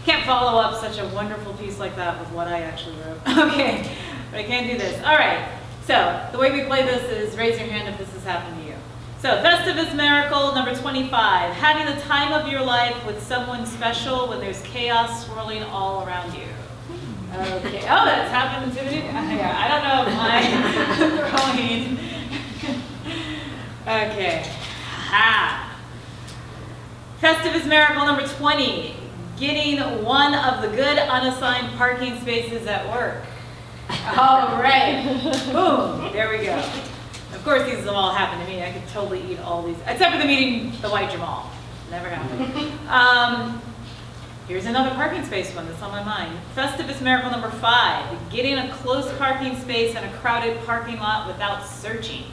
Can't follow up such a wonderful piece like that with what I actually wrote. Okay, but I can't do this. All right, so the way we play this is raise your hand if this has happened to you. So Festivus miracle number 25, having the time of your life with someone special when there's chaos swirling all around you. Okay, oh, that's happened to me. Yeah, I don't know if I'm throwing. Okay, ha. Festivus miracle number 20, getting one of the good unassigned parking spaces at work. All right, boom, there we go. Of course, these have all happened to me. I could totally eat all these, except for the meeting the white Jamal. Never happened. Here's another parking space one that's on my mind. Festivus miracle number 5, getting a close parking space in a crowded parking lot without searching.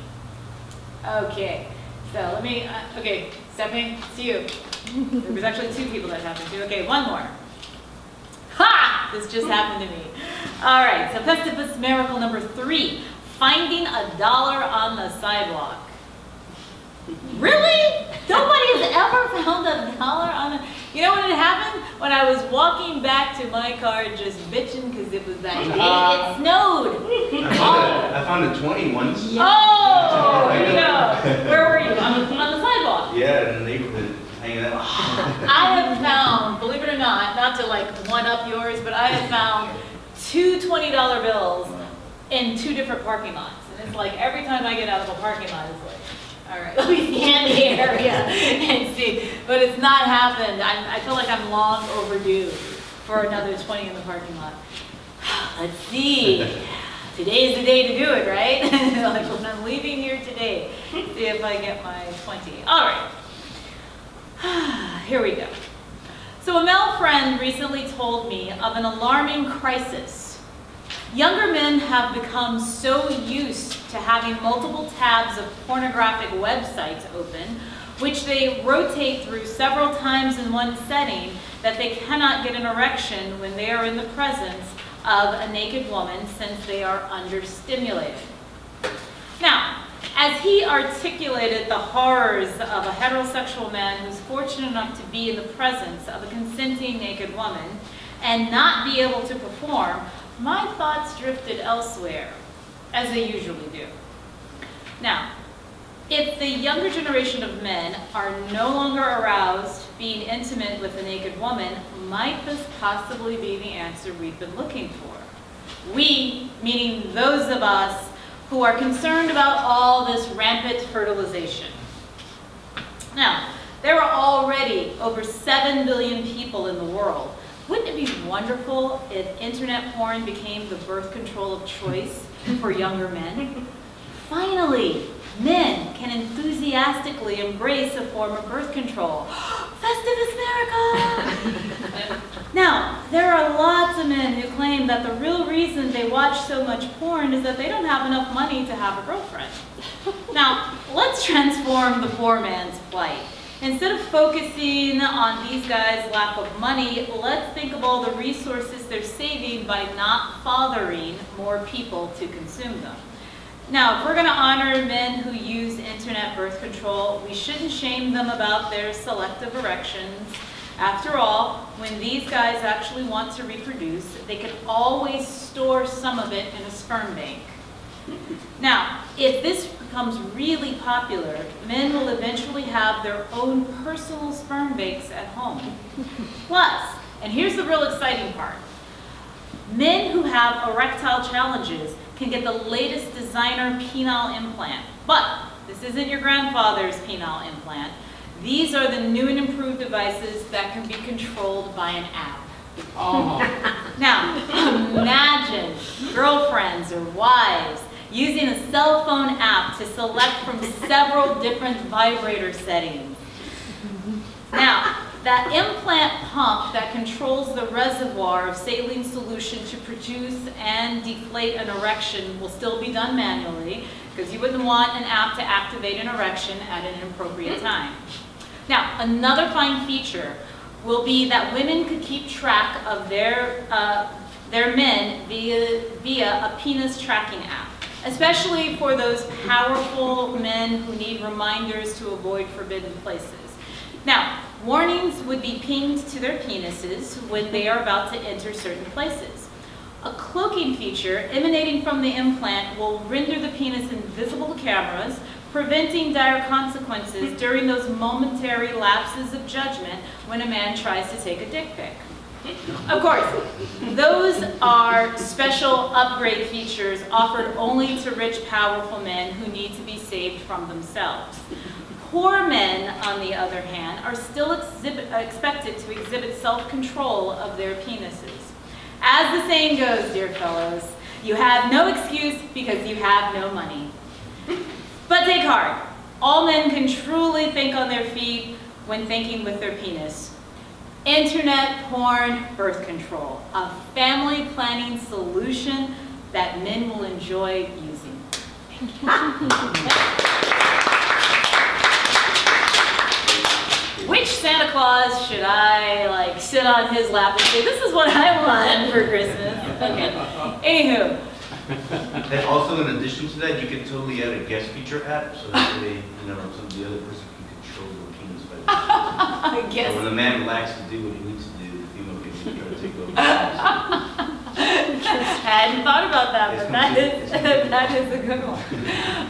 Okay, so let me, okay, Stephanie, it's you. There was actually 2 people that happened to. Okay, one more. Ha! This just happened to me. All right, so Festivus miracle number 3, finding $1 on the sidewalk. Really? Nobody has ever found $1 on a, you know when it happened? When I was walking back to my car just bitching because it was that day it snowed. I found a 20 once. Yeah. Oh, you know. Where were you? On the sidewalk? Yeah, in the neighborhood, hanging out. I have found, believe it or not to like one up yours, but I have found 2 $20 bills in 2 different parking lots. And it's like every time I get out of a parking lot, it's like, all right, let me scan the area and see. But it's not happened. I feel like I'm long overdue for another 20 in the parking lot. Let's see. Today's the day to do it, right? Like when I'm leaving here today, see if I get my 20. All right. Here we go. So a male friend recently told me of an alarming crisis. Younger men have become so used to having multiple tabs of pornographic websites open, which they rotate through several times in one setting, that they cannot get an erection when they are in the presence of a naked woman since they are understimulated. Now, as he articulated the horrors of a heterosexual man who's fortunate enough to be in the presence of a consenting naked woman and not be able to perform, my thoughts drifted elsewhere, as they usually do. Now, if the younger generation of men are no longer aroused being intimate with a naked woman, might this possibly be the answer we've been looking for? We, meaning those of us who are concerned about all this rampant fertilization. Now, there are already over 7 billion people in the world. Wouldn't it be wonderful if internet porn became the birth control of choice for younger men? Finally, men can enthusiastically embrace a form of birth control. Festivus miracle! Now, there are lots of men who claim that the real reason they watch so much porn is that they don't have enough money to have a girlfriend. Now, let's transform the poor man's plight. Instead of focusing on these guys' lack of money, let's think of all the resources they're saving by not fathering more people to consume them. Now, if we're going to honor men who use internet birth control, we shouldn't shame them about their selective erections. After all, when these guys actually want to reproduce, they can always store some of it in a sperm bank. Now, if this becomes really popular, men will eventually have their own personal sperm banks at home. Plus, and here's the real exciting part, men who have erectile challenges can get the latest designer penile implant. But this isn't your grandfather's penile implant. These are the new and improved devices that can be controlled by an app. Oh. Now, imagine girlfriends or wives using a cell phone app to select from several different vibrator settings. Now, that implant pump that controls the reservoir of saline solution to produce and deflate an erection will still be done manually, because you wouldn't want an app to activate an erection at an inappropriate time. Now, another fine feature will be that women could keep track of their men via a penis tracking app, especially for those powerful men who need reminders to avoid forbidden places. Now, Warnings would be pinged to their penises when they are about to enter certain places. A cloaking feature emanating from the implant will render the penis invisible to cameras, preventing dire consequences during those momentary lapses of judgment when a man tries to take a dick pic. Of course, those are special upgrade features offered only to rich, powerful men who need to be saved from themselves. Poor men, on the other hand, are still expected to exhibit self-control of their penises. As the saying goes, dear fellows, you have no excuse because you have no money. But take heart, all men can truly think on their feet when thinking with their penis. Internet porn birth control, a family planning solution that men will enjoy using. Which Santa Claus should I sit on his lap and say, this is what I want for Christmas? Okay. Anywho. And also, in addition to that, you can totally add a guest feature app so that way, the other person can control your penis better. I guess. So when the man relaxes to do what he needs to do, the female can try to take over. I hadn't thought about that, but that is a good one.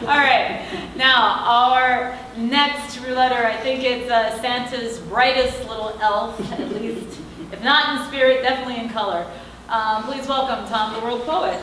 All right, now our next roulette-er, I think it's Santa's brightest little elf, at least, if not in spirit, definitely in color. Please welcome Tom, the world poet.